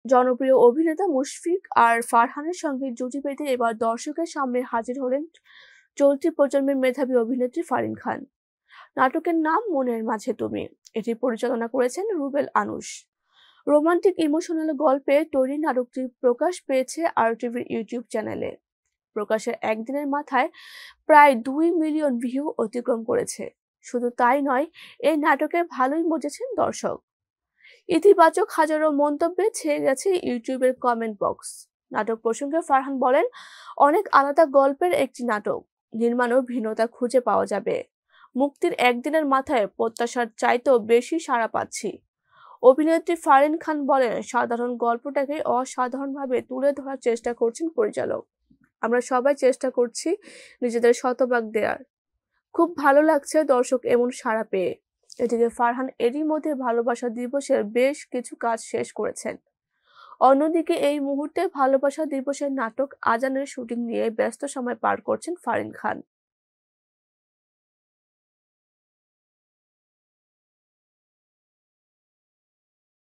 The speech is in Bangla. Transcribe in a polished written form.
জনপ্রিয় অভিনেতা মুশফিক আর ফারহানের সঙ্গে জুটি বেঁধে এবার দর্শকের সামনে হাজির হলেন চলতি প্রজন্মের মেধাবী অভিনেত্রী ফারিন খান। নাটকের নাম মনের মাঝে তুমি। এটি পরিচালনা করেছেন রুবেল আনুশ। রোমান্টিক ইমোশনাল গল্পে তৈরি নাটকটি প্রকাশ পেয়েছে আর টিভির ইউটিউব চ্যানেলে। প্রকাশের একদিনের মাথায় প্রায় 2 মিলিয়ন ভিউ অতিক্রম করেছে। শুধু তাই নয়, এই নাটকে ভালোই মজেছেন দর্শক। ইতিবাচক হাজারো মন্তব্যে ছেয়ে গেছে ইউটিউবের কমেন্ট বক্স। নাটক প্রসঙ্গে ফারহান বলেন, অনেক আলাদা গল্পের একটি নাটক, নির্মাণও ভিন্নতা খুঁজে পাওয়া যাবে। মুক্তির একদিনের মাথায় প্রত্যাশার চাইতেও বেশি সাড়া পাচ্ছি। অভিনেত্রী ফারিন খান বলেন, সাধারণ গল্পটাকে অসাধারণভাবে তুলে ধরার চেষ্টা করছেন পরিচালক। আমরা সবাই চেষ্টা করছি নিজেদের শতভাগ দেওয়ার। খুব ভালো লাগছে দর্শক এমন সাড়া পেয়ে। এদিকে ফারহান এরই মধ্যে ভালোবাসা দিবসের বেশ কিছু কাজ শেষ করেছেন। অন্যদিকে এই মুহূর্তে ভালোবাসা দিবসের নাটক আজানের শুটিং নিয়ে ব্যস্ত সময় পার করছেন ফারিন খান।